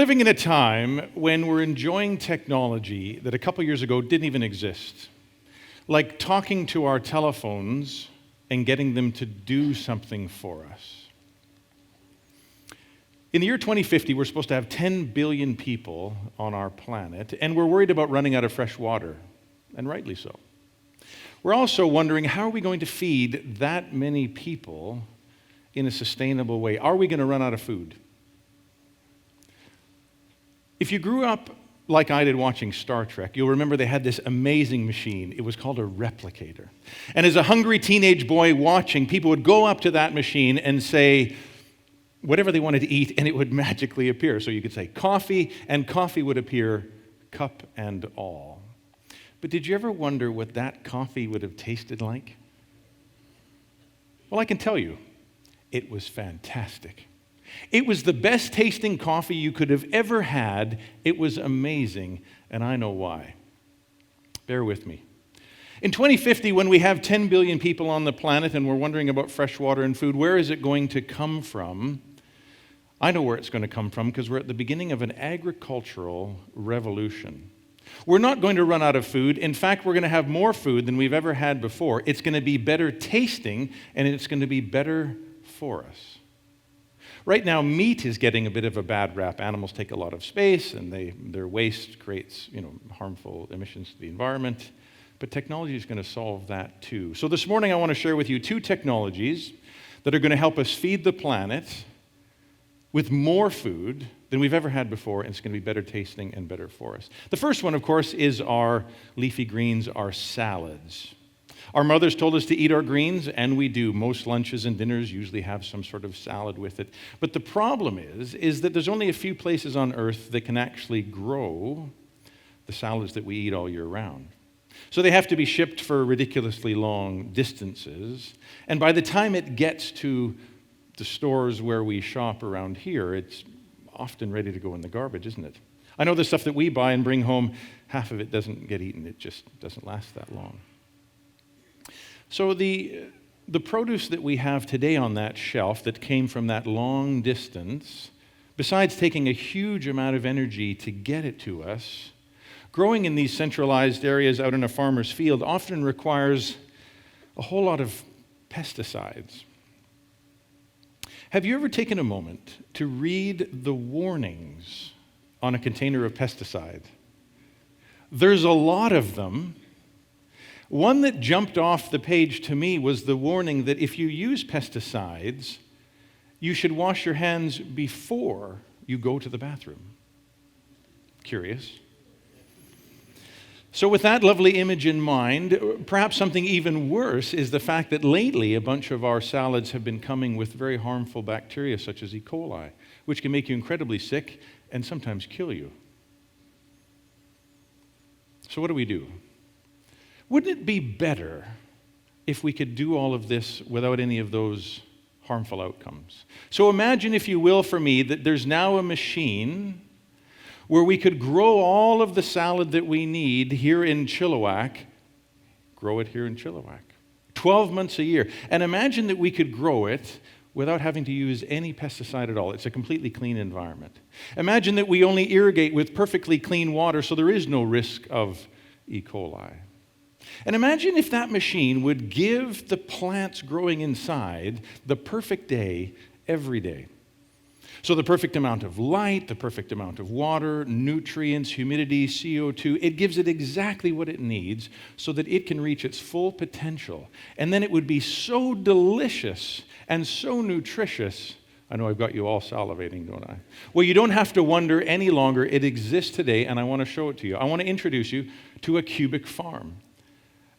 living in a time when we're enjoying technology that a couple years ago didn't even exist, like talking to our telephones and getting them to do something for us. In the year 2050, we're supposed to have 10 billion people on our planet, and we're worried about running out of fresh water, and rightly so. We're also wondering, how are we going to feed that many people in a sustainable way? Are we going to run out of food? If you grew up like I did watching Star Trek, you'll remember they had this amazing machine. It was called a replicator. And as a hungry teenage boy watching, people would go up to that machine and say whatever they wanted to eat, and it would magically appear. So you could say coffee, and coffee would appear, cup and all. But did you ever wonder what that coffee would have tasted like? Well, I can tell you, it was fantastic. It was the best tasting coffee you could have ever had. It was amazing, and I know why. Bear with me. In 2050, when we have 10 billion people on the planet and we're wondering about fresh water and food, where is it going to come from? I know where it's going to come from because we're at the beginning of an agricultural revolution. We're not going to run out of food. In fact, we're going to have more food than we've ever had before. It's going to be better tasting, and it's going to be better for us. Right now, meat is getting a bit of a bad rap. Animals take a lot of space, and their waste creates, harmful emissions to the environment. But technology is going to solve that too. So this morning, I want to share with you 2 technologies that are going to help us feed the planet with more food than we've ever had before, and it's going to be better tasting and better for us. The first one, of course, is our leafy greens, our salads. Our mothers told us to eat our greens, and we do. Most lunches and dinners usually have some sort of salad with it. But the problem is that there's only a few places on earth that can actually grow the salads that we eat all year round. So they have to be shipped for ridiculously long distances. And by the time it gets to the stores where we shop around here, it's often ready to go in the garbage, isn't it? I know the stuff that we buy and bring home, half of it doesn't get eaten. It just doesn't last that long. So the produce that we have today on that shelf that came from that long distance, besides taking a huge amount of energy to get it to us, growing in these centralized areas out in a farmer's field often requires a whole lot of pesticides. Have you ever taken a moment to read the warnings on a container of pesticide? There's a lot of them. One that jumped off the page to me was the warning that if you use pesticides, you should wash your hands before you go to the bathroom. Curious. So with that lovely image in mind, perhaps something even worse is the fact that lately a bunch of our salads have been coming with very harmful bacteria such as E. coli, which can make you incredibly sick and sometimes kill you. So what do we do? Wouldn't it be better if we could do all of this without any of those harmful outcomes? So imagine, if you will, for me, that there's now a machine where we could grow all of the salad that we need here in Chilliwack, grow it here in Chilliwack, 12 months a year. And imagine that we could grow it without having to use any pesticide at all. It's a completely clean environment. Imagine that we only irrigate with perfectly clean water, so there is no risk of E. coli. And imagine if that machine would give the plants growing inside the perfect day every day. So the perfect amount of light, the perfect amount of water, nutrients, humidity, CO2, it gives it exactly what it needs so that it can reach its full potential. And then it would be so delicious and so nutritious. I know I've got you all salivating, don't I? Well, you don't have to wonder any longer. It exists today, and I want to show it to you. I want to introduce you to a cubic farm.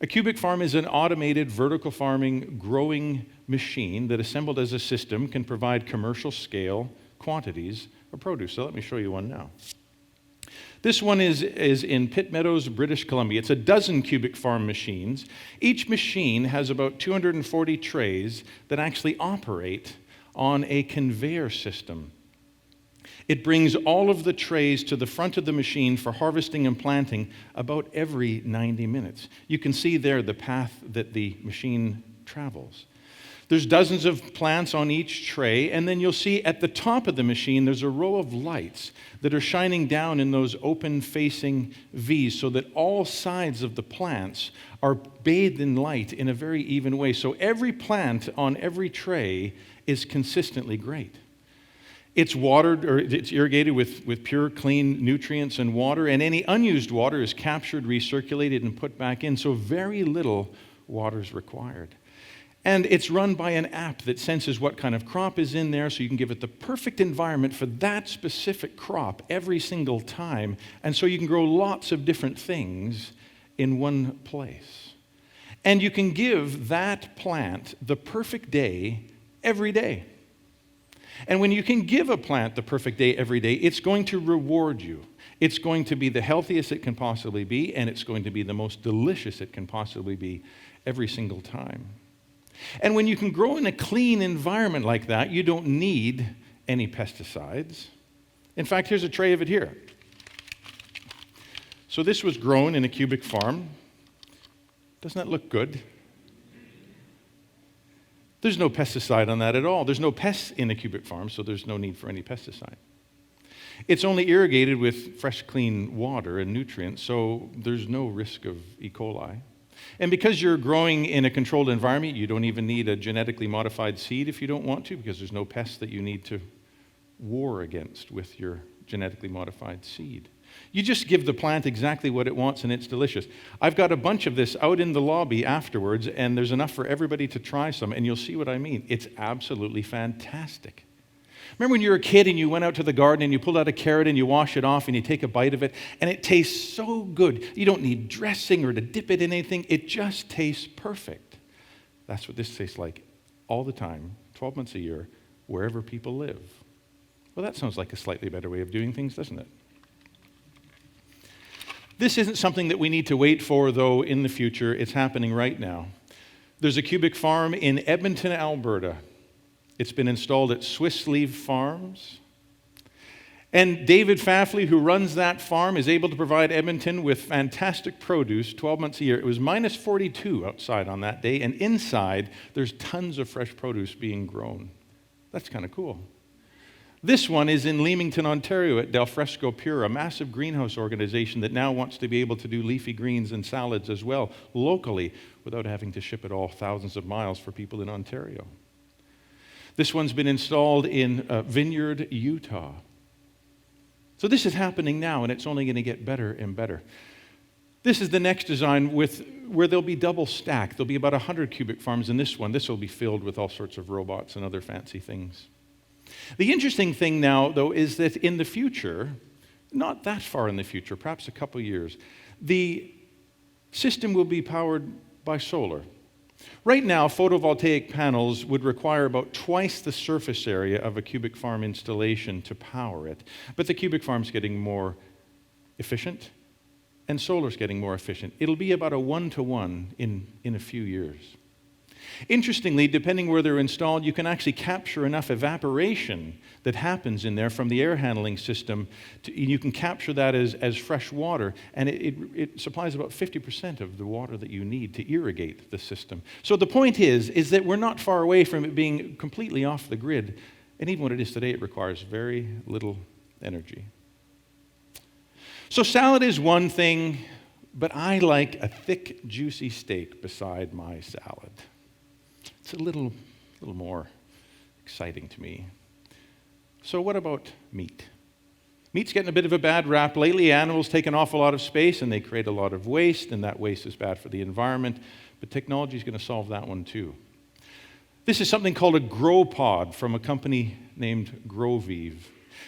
A cubic farm is an automated vertical farming growing machine that, assembled as a system, can provide commercial scale quantities of produce. So let me show you one now. This one is in Pitt Meadows, British Columbia. It's a dozen cubic farm machines. Each machine has about 240 trays that actually operate on a conveyor system. It brings all of the trays to the front of the machine for harvesting and planting about every 90 minutes. You can see there the path that the machine travels. There's dozens of plants on each tray, and then you'll see at the top of the machine there's a row of lights that are shining down in those open-facing V's so that all sides of the plants are bathed in light in a very even way. So every plant on every tray is consistently great. It's watered, or it's irrigated with pure, clean nutrients and water, and any unused water is captured, recirculated, and put back in, so very little water is required. And it's run by an app that senses what kind of crop is in there, so you can give it the perfect environment for that specific crop every single time, and so you can grow lots of different things in one place. And you can give that plant the perfect day every day. And when you can give a plant the perfect day every day, it's going to reward you. It's going to be the healthiest it can possibly be, and it's going to be the most delicious it can possibly be every single time. And when you can grow in a clean environment like that, you don't need any pesticides. In fact, here's a tray of it here. So this was grown in a cubic farm. Doesn't that look good? There's no pesticide on that at all. There's no pests in a cubic farm, so there's no need for any pesticide. It's only irrigated with fresh, clean water and nutrients, so there's no risk of E. coli. And because you're growing in a controlled environment, you don't even need a genetically modified seed if you don't want to, because there's no pests that you need to war against with your genetically modified seed. You just give the plant exactly what it wants, and it's delicious. I've got a bunch of this out in the lobby afterwards, and there's enough for everybody to try some, and you'll see what I mean. It's absolutely fantastic. Remember when you were a kid and you went out to the garden and you pulled out a carrot and you wash it off and you take a bite of it, and it tastes so good. You don't need dressing or to dip it in anything. It just tastes perfect. That's what this tastes like all the time, 12 months a year, wherever people live. Well, that sounds like a slightly better way of doing things, doesn't it? This isn't something that we need to wait for, though, in the future. It's happening right now. There's a cubic farm in Edmonton, Alberta. It's been installed at Swiss Leaf Farms. And David Fafley, who runs that farm, is able to provide Edmonton with fantastic produce 12 months a year. It was minus 42 outside on that day, and inside there's tons of fresh produce being grown. That's kind of cool. This one is in Leamington, Ontario at Del Fresco Pure, a massive greenhouse organization that now wants to be able to do leafy greens and salads as well, locally, without having to ship it all thousands of miles for people in Ontario. This one's been installed in Vineyard, Utah. So this is happening now, and it's only going to get better and better. This is the next design where they'll be double stacked. There'll be about 100 cubic farms in this one. This will be filled with all sorts of robots and other fancy things. The interesting thing now, though, is that in the future, not that far in the future, perhaps a couple years, the system will be powered by solar. Right now, photovoltaic panels would require about twice the surface area of a cubic farm installation to power it. But the cubic farm's getting more efficient, and solar's getting more efficient. It'll be about a 1-to-1 in a few years. Interestingly, depending where they're installed, you can actually capture enough evaporation that happens in there from the air handling system. You can capture that as fresh water, and it supplies about 50% of the water that you need to irrigate the system. So the point is that we're not far away from it being completely off the grid, and even what it is today, it requires very little energy. So salad is one thing, but I like a thick, juicy steak beside my salad. It's a little more exciting to me. So what about meat? Meat's getting a bit of a bad rap lately. Animals take an awful lot of space, and they create a lot of waste, and that waste is bad for the environment. But technology is going to solve that one too. This is something called a grow pod from a company named Groviv.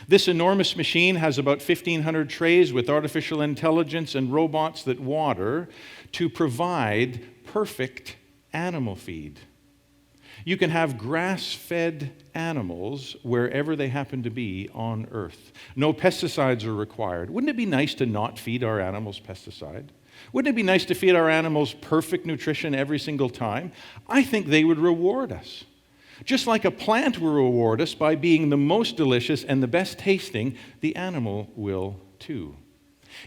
This enormous machine has about 1,500 trays with artificial intelligence and robots that water to provide perfect animal feed. You can have grass-fed animals wherever they happen to be on Earth. No pesticides are required. Wouldn't it be nice to not feed our animals pesticide? Wouldn't it be nice to feed our animals perfect nutrition every single time? I think they would reward us. Just like a plant will reward us by being the most delicious and the best tasting, the animal will too.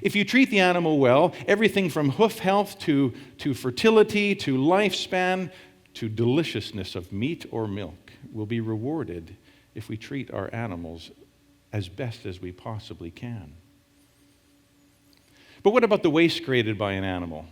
If you treat the animal well, everything from hoof health to fertility to lifespan, to deliciousness of meat or milk will be rewarded if we treat our animals as best as we possibly can. But what about the waste created by an animal?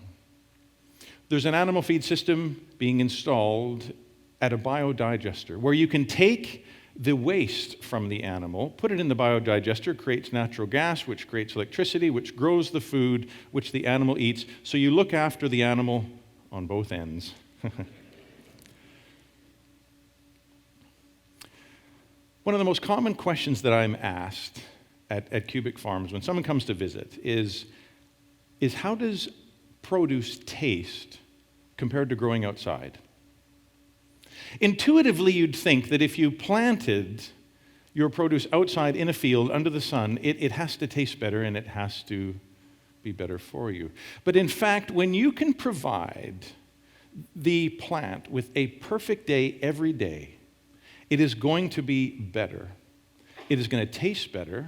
There's an animal feed system being installed at a biodigester where you can take the waste from the animal, put it in the biodigester, creates natural gas, which creates electricity, which grows the food which the animal eats. So you look after the animal on both ends. One of the most common questions that I'm asked at Cubic Farms when someone comes to visit is how does produce taste compared to growing outside? Intuitively, you'd think that if you planted your produce outside in a field under the sun, it has to taste better and it has to be better for you. But in fact, when you can provide the plant with a perfect day every day, it is going to be better. It is going to taste better,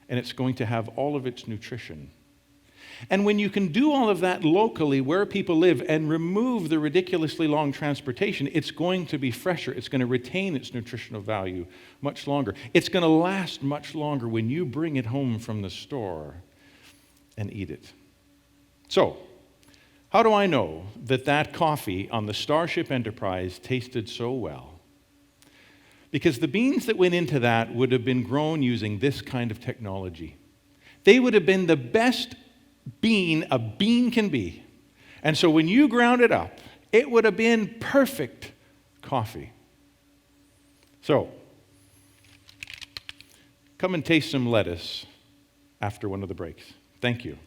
and it's going to have all of its nutrition. And when you can do all of that locally where people live and remove the ridiculously long transportation, it's going to be fresher. It's going to retain its nutritional value much longer. It's going to last much longer when you bring it home from the store and eat it. So, how do I know that coffee on the Starship Enterprise tasted so well? Because the beans that went into that would have been grown using this kind of technology. They would have been the best bean a bean can be. And so when you ground it up, it would have been perfect coffee. So, come and taste some lettuce after one of the breaks. Thank you.